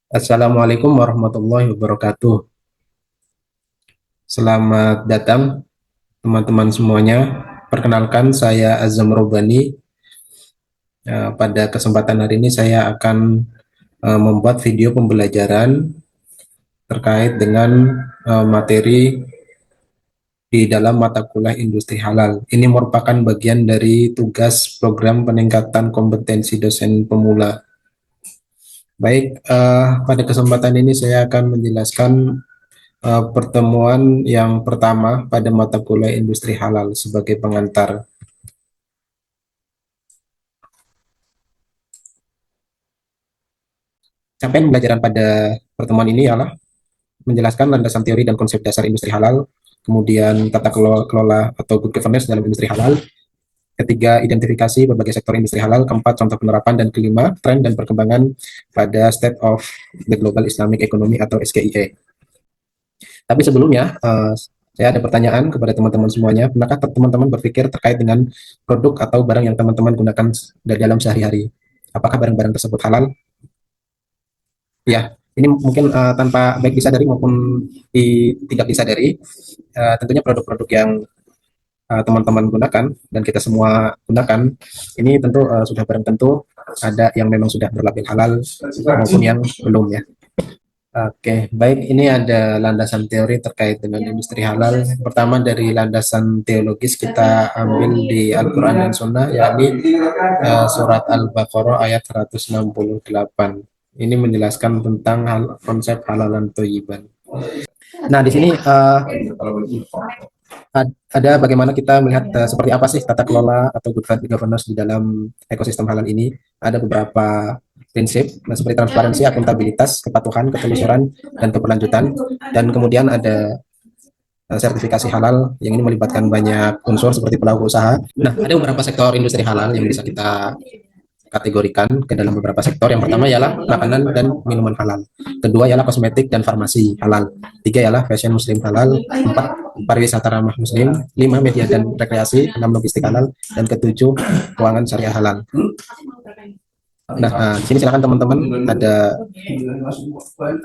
Assalamualaikum warahmatullahi wabarakatuh. Selamat datang teman-teman semuanya. Perkenalkan saya Azam Robani. Pada kesempatan hari ini saya akan membuat video pembelajaran terkait dengan materi di dalam mata kuliah industri halal. Ini merupakan bagian dari tugas program peningkatan kompetensi dosen pemula. Baik, pada kesempatan ini saya akan menjelaskan pertemuan yang pertama pada mata kuliah industri halal sebagai pengantar. Capaian pembelajaran pada pertemuan ini ialah menjelaskan landasan teori dan konsep dasar industri halal, kemudian tata kelola atau good governance dalam industri halal, ketiga identifikasi berbagai sektor industri halal, keempat contoh penerapan, dan kelima tren dan perkembangan pada State of the Global Islamic Economy atau SGIE. Tapi sebelumnya, saya ada pertanyaan kepada teman-teman semuanya. Pernahkah teman-teman berpikir terkait dengan produk atau barang yang teman-teman gunakan dari dalam sehari-hari? Apakah barang-barang tersebut halal? Ya, ini mungkin tanpa baik disadari maupun tidak disadari, tentunya produk-produk yang teman-teman gunakan dan kita semua gunakan, ini tentu sudah barang tentu ada yang memang sudah berlabel halal maupun yang belum ya. Oke, baik, ini ada landasan teori terkait dengan industri halal. Pertama dari landasan teologis kita ambil di Al-Quran dan Sunnah, yakni surat Al-Baqarah ayat 168. Ini menjelaskan tentang konsep halal dan thayyiban. Nah, di sini ada bagaimana kita melihat seperti apa sih tata kelola atau good governance di dalam ekosistem halal ini. Ada beberapa prinsip seperti transparansi, akuntabilitas, kepatuhan, ketelusuran, dan keberlanjutan. Dan kemudian ada sertifikasi halal yang ini melibatkan banyak unsur seperti pelaku usaha. Nah, ada beberapa sektor industri halal yang bisa kita kategorikan ke dalam beberapa sektor. Yang pertama ialah makanan dan minuman halal. Kedua ialah kosmetik dan farmasi halal. Tiga ialah fashion muslim halal. Empat, pariwisata ramah muslim. Lima, media dan rekreasi. Enam, logistik halal. Dan ketujuh, keuangan syariah halal. Nah, sini silakan teman-teman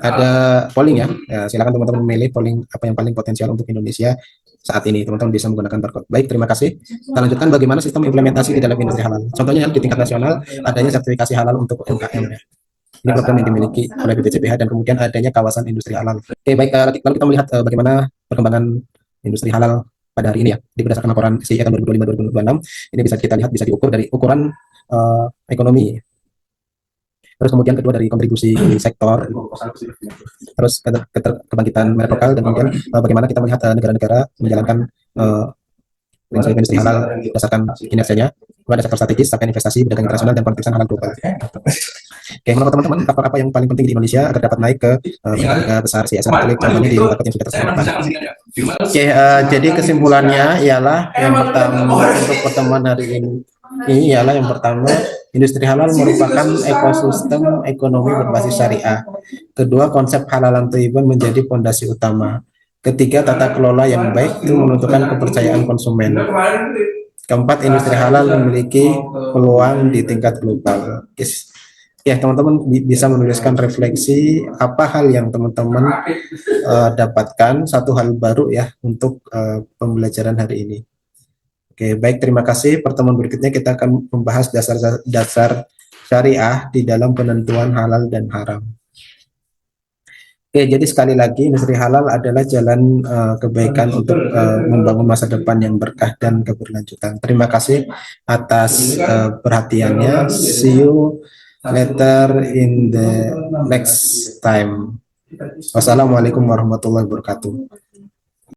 ada polling ya. Silakan teman-teman memilih polling apa yang paling potensial untuk Indonesia saat ini. Teman-teman bisa menggunakan barcode. Baik, terima kasih. Kita lanjutkan bagaimana sistem implementasi di dalam industri halal. Contohnya di tingkat nasional adanya sertifikasi halal untuk UMKM. Ini program yang dimiliki oleh BPCPH dan kemudian adanya kawasan industri halal. Oke, baik. Lalu kita melihat bagaimana perkembangan industri halal pada hari ini ya. Berdasarkan laporan SIE tahun 2025-2026, ini bisa kita lihat, bisa diukur dari ukuran ekonomi. Terus kemudian kedua dari kontribusi sektor, terus kebangkitan merek lokal, dan kemudian bagaimana kita melihat negara-negara menjalankan prinsip industri halal berdasarkan kinerjanya. Kemudian ada sektor strategis, capaian investasi, perdagangan internasional, dan kontribusi halal global. Oke, menurut teman-teman, faktor apa yang paling penting di Indonesia agar dapat naik ke harga besar CSR klik contohnya di market yang sudah tersebut. Oke, jadi kesimpulannya ialah yang pertama untuk pertemuan hari ini ialah yang pertama, industri halal merupakan ekosistem ekonomi berbasis syariah. Kedua, konsep halalan thayyiban menjadi fondasi utama. Ketiga, tata kelola yang baik itu menentukan kepercayaan konsumen. Keempat, industri halal memiliki peluang di tingkat global. Ya, teman-teman bisa menuliskan refleksi apa hal yang teman-teman dapatkan, satu hal baru ya untuk pembelajaran hari ini. Oke, baik, terima kasih. Pertemuan berikutnya kita akan membahas dasar syariah di dalam penentuan halal dan haram. Oke, jadi sekali lagi industri halal adalah jalan kebaikan untuk membangun masa depan yang berkah dan keberlanjutan. Terima kasih atas perhatiannya. See you later in the next time. Wassalamualaikum warahmatullahi wabarakatuh.